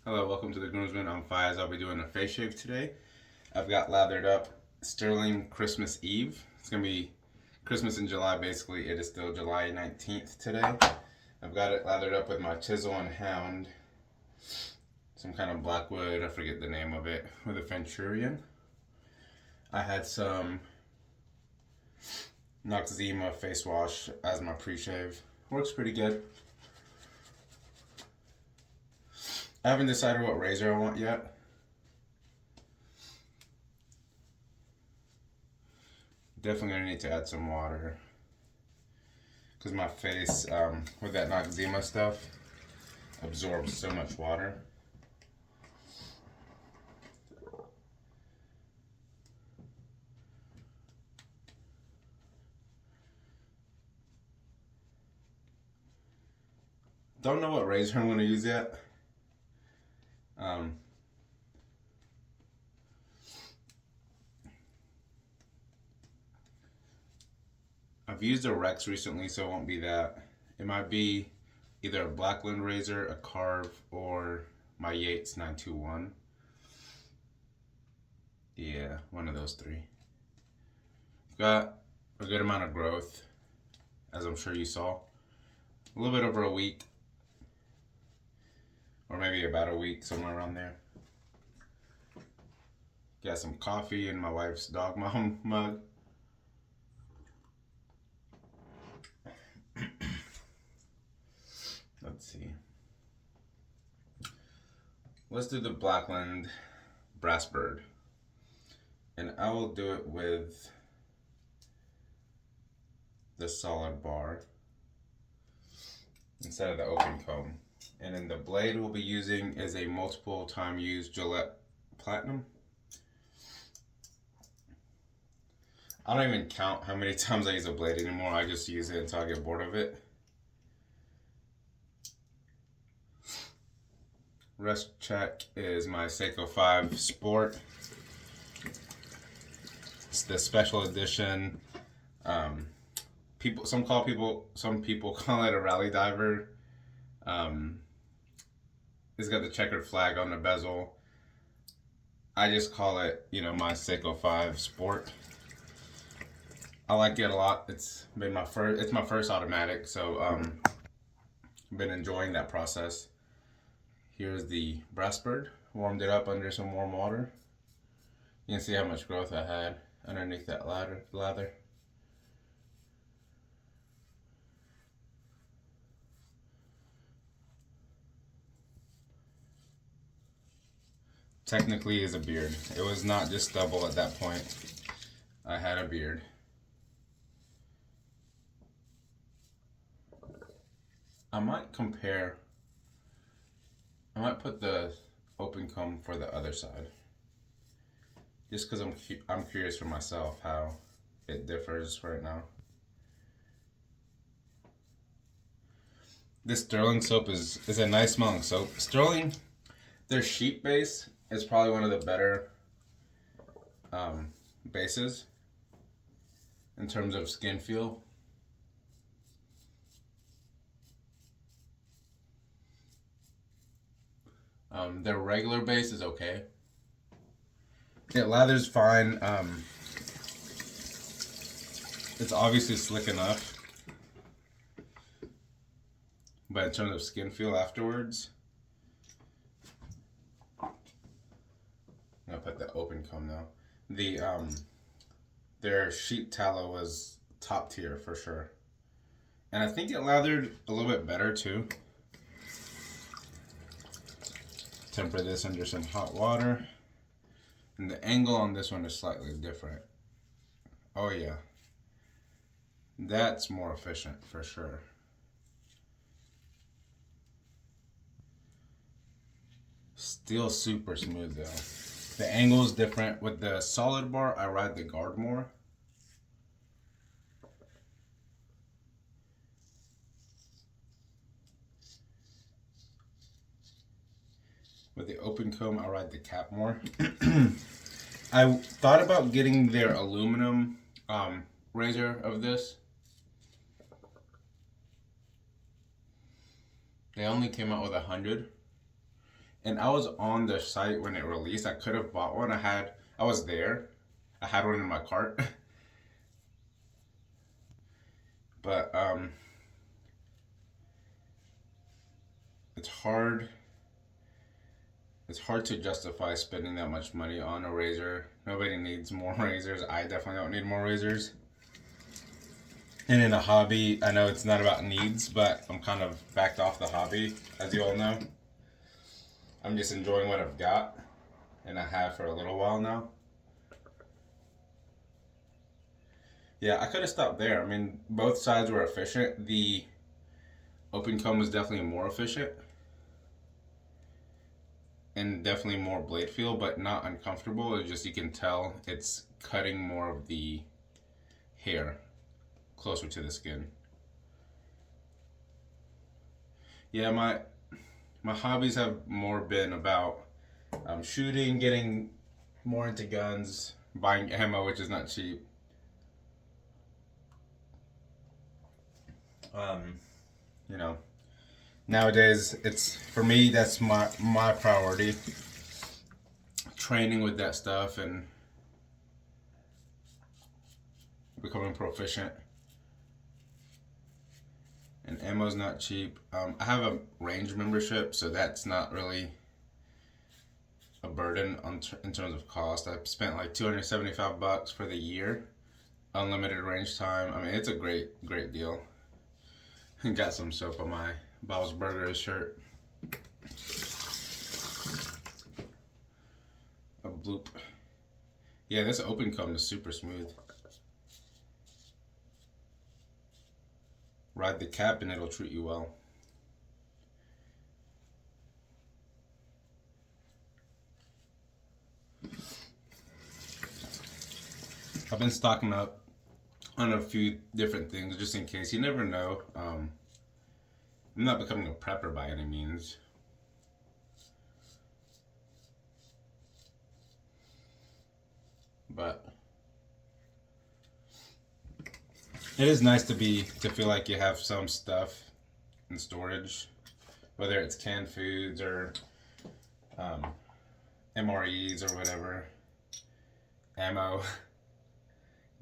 Hello, welcome to the Groomsman. I'm Fayiz. I'll be doing a face shave today. I've got lathered up Sterling Christmas Eve. It's going to be Christmas in July, basically. It is still July 19th today. I've got it lathered up with my chisel and hound. Some kind of blackwood, I forget the name of it, with a Venturian. I had some Noxzema face wash as my pre-shave. Works pretty good. I haven't decided what razor I want yet. Definitely gonna need to add some water because my face, with that Noxzema stuff, absorbs so much water. Don't know what razor I'm gonna use yet. I've used a Rex recently, so it won't be that. It might be either a Blackland razor, a Carve, or my Yates 921. Yeah, one of those three. Got a good amount of growth, as I'm sure you saw. A little bit over a week, or maybe about a week, somewhere around there. Got some coffee in my wife's dog mom mug. Let's see. Let's do the Blackland Brass Bird. And I will do it with the solid bar instead of the open comb. And then the blade we'll be using is a multiple time used Gillette Platinum. I don't even count how many times I use a blade anymore. I just use it until I get bored of it. Rest check is my Seiko 5 Sport. It's the special edition. Some people call it a rally diver. It's got the checkered flag on the bezel. I just call it, my Seiko 5 Sport. I like it a lot. It's my first automatic, so I've been enjoying that process. Here's the Brass Bird. Warmed it up under some warm water. You can see how much growth I had underneath that lather. Technically is a beard. It was not just stubble at that point. I had a beard. I might put the open comb for the other side. Just because I'm curious for myself how it differs right now. This Sterling soap is a nice smelling soap. Sterling, their sheep base is probably one of the better bases in terms of skin feel. Their regular base is okay. It lathers fine. It's obviously slick enough. But in terms of skin feel afterwards, I'm gonna put the open comb now. Their sheep tallow was top tier for sure. And I think it lathered a little bit better too. Temper this under some hot water. And the angle on this one is slightly different. Oh yeah. That's more efficient for sure. Still super smooth though. The angle is different. With the solid bar, I ride the guard more. With the open comb, I ride the cap more. I thought about getting their aluminum razor of this. They only came out with 100. And I was on the site when it released. I could have bought one. I was there. I had one in my cart. But it's hard. It's hard to justify spending that much money on a razor. Nobody needs more razors. I definitely don't need more razors. And in a hobby, I know it's not about needs, but I'm kind of backed off the hobby, as you all know. I'm just enjoying what I've got, and I have for a little while now. Yeah, I could have stopped there. I mean, both sides were efficient. The open comb was definitely more efficient, and definitely more blade feel, but not uncomfortable. It's just you can tell it's cutting more of the hair closer to the skin. Yeah, my hobbies have more been about shooting, getting more into guns, buying ammo, which is not cheap. You know, nowadays it's for me that's my priority. Training with that stuff and becoming proficient. And ammo's not cheap. I have a range membership, so that's not really a burden in terms of cost. I've spent like $275 for the year, unlimited range time. I mean, it's a great deal. Got some soap on my Bob's Burgers shirt. A bloop. Yeah, this open comb is super smooth. Ride the cap and it'll treat you well. I've been stocking up on a few different things just in case. You never know. I'm not becoming a prepper by any means. But it is nice to feel like you have some stuff in storage, whether it's canned foods or MREs or whatever, ammo.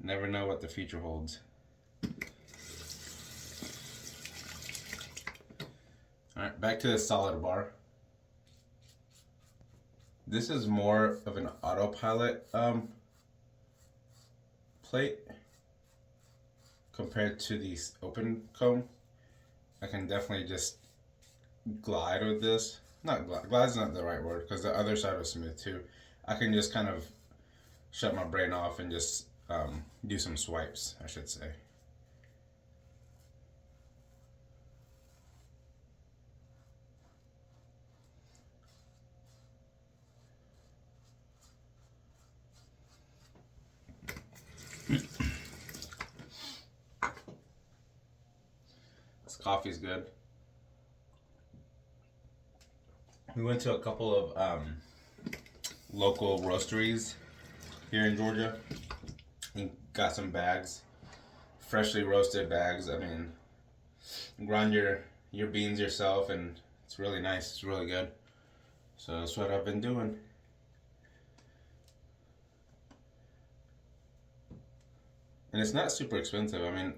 Never know what the future holds. Alright, back to the solid bar. This is more of an autopilot plate compared to the open comb. I can definitely just glide with this. Not glide, glide's not the right word because the other side was smooth too. I can just kind of shut my brain off and just do some swipes, I should say. This coffee's good. We went to a couple of local roasteries here in Georgia and got some bags, freshly roasted bags. I mean, grind your beans yourself, and it's really nice. It's really good. So that's what I've been doing. And it's not super expensive. I mean,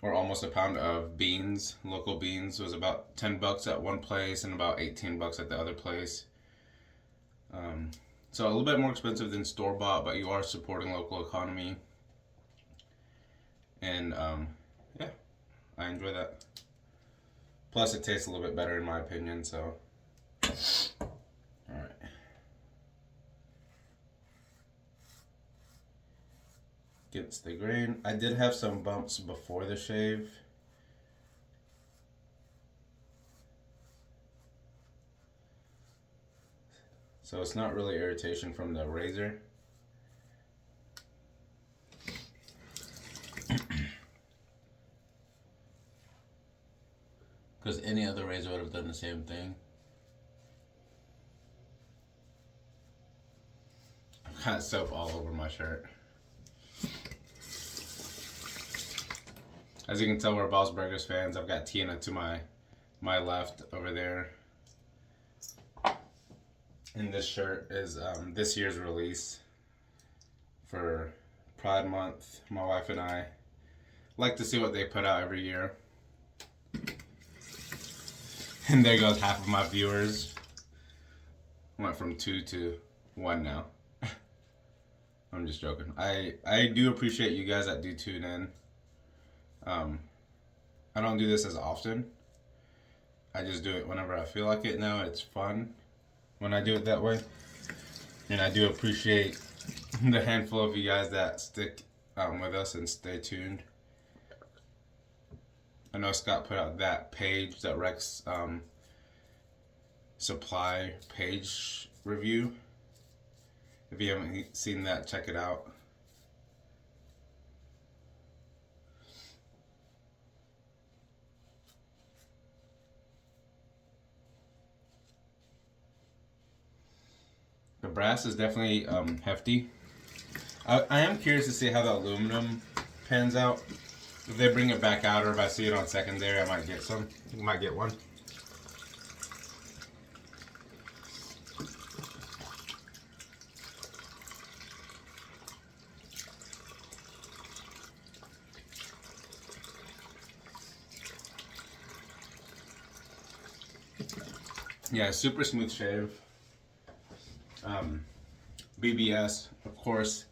almost a pound of beans, local beans, was about $10 at one place and about $18 at the other place. So a little bit more expensive than store-bought, but you are supporting local economy. And yeah, I enjoy that. Plus it tastes a little bit better in my opinion, so. Alright. Gets the grain. I did have some bumps before the shave. So it's not really irritation from the razor. Because any other razor would have done the same thing. I've got soap all over my shirt. As you can tell, we're Bob's Burgers fans. I've got Tina to my left over there. And this shirt is this year's release for Pride Month. My wife and I like to see what they put out every year. And there goes half of my viewers. Went from 2 to 1 now. I'm just joking. I do appreciate you guys that do tune in. I don't do this as often. I just do it whenever I feel like it now. It's fun when I do it that way. And I do appreciate the handful of you guys that stick with us and stay tuned. I know Scott put out that page, that Rex supply page review. If you haven't seen that, check it out. The brass is definitely hefty. I am curious to see how the aluminum pans out. If they bring it back out, or if I see it on secondary, I might get some. I might get one. Yeah, super smooth shave. BBS, of course,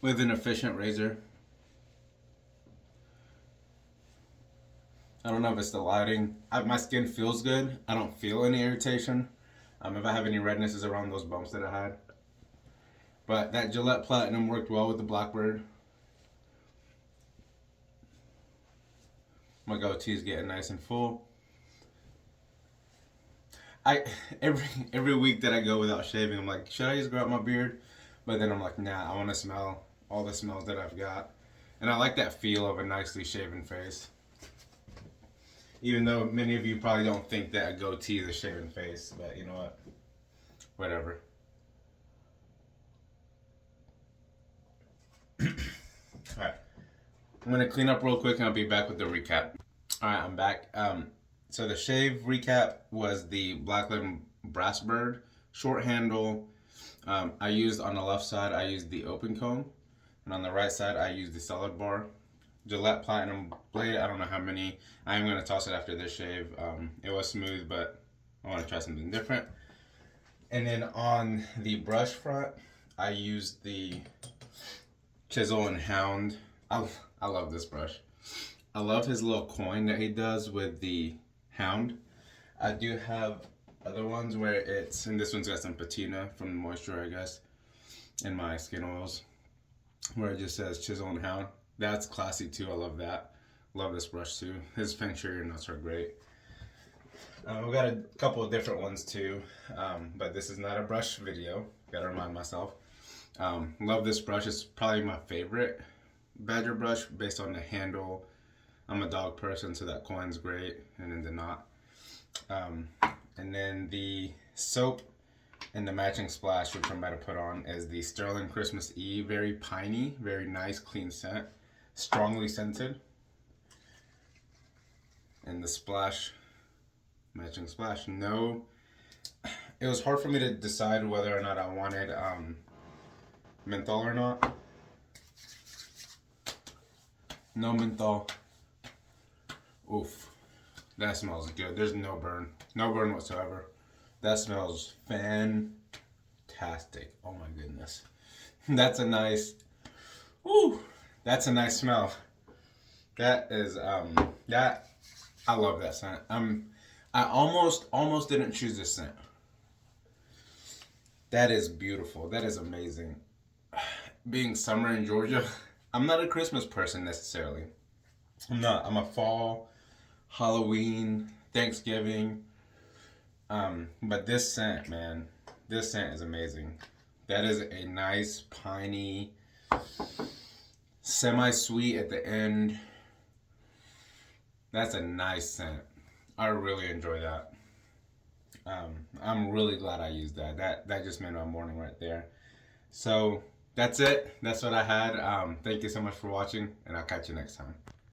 with an efficient razor. I don't know if it's the lighting. My skin feels good. I don't feel any irritation. If I have any rednesses around those bumps that I had. But that Gillette Platinum worked well with the Blackbird. My goatee is getting nice and full. Every week that I go without shaving, I'm like, should I just grow out my beard? But then I'm like, nah, I want to smell all the smells that I've got. And I like that feel of a nicely shaven face. Even though many of you probably don't think that a goatee is a shaven face, but you know what? Whatever. Alright. I'm going to clean up real quick and I'll be back with the recap. Alright, I'm back. So the shave recap was the Blackbird Brass Bird. Short handle. I used on the left side, I used the open comb. And on the right side, I used the solid bar. Gillette Platinum blade, I don't know how many. I am going to toss it after this shave. It was smooth, but I want to try something different. And then on the brush front, I used the Chisel and Hound. I love this brush. I love his little coin that he does with the Hound. I do have other ones where it's, and this one's got some patina from the moisture, I guess, in my skin oils, where it just says Chisel and Hound. That's classy too. I love that. Love this brush too. His Feng Shui notes are great. We've got a couple of different ones too, but this is not a brush video. Gotta remind myself. Love this brush. It's probably my favorite Badger brush based on the handle. I'm a dog person, so that coin's great, and then the knot. And then the soap and the matching splash, which I'm about to put on, is the Sterling Christmas Eve. Very piney, very nice, clean scent. Strongly scented. And the splash, matching splash. No, it was hard for me to decide whether or not I wanted menthol or not. No menthol. Oof, that smells good. There's no burn whatsoever. That smells fantastic. Oh my goodness, that's a nice. Woo, that's a nice smell. That is that. I love that scent. I almost didn't choose this scent. That is beautiful. That is amazing. Being summer in Georgia, I'm not a Christmas person necessarily. I'm not. I'm a fall, Halloween, Thanksgiving. But this scent, man, this scent is amazing. That is a nice, piney, semi-sweet at the end. That's a nice scent. I really enjoy that. I'm really glad I used that. That just made my morning right there. So that's it. That's what I had. Thank you so much for watching, and I'll catch you next time.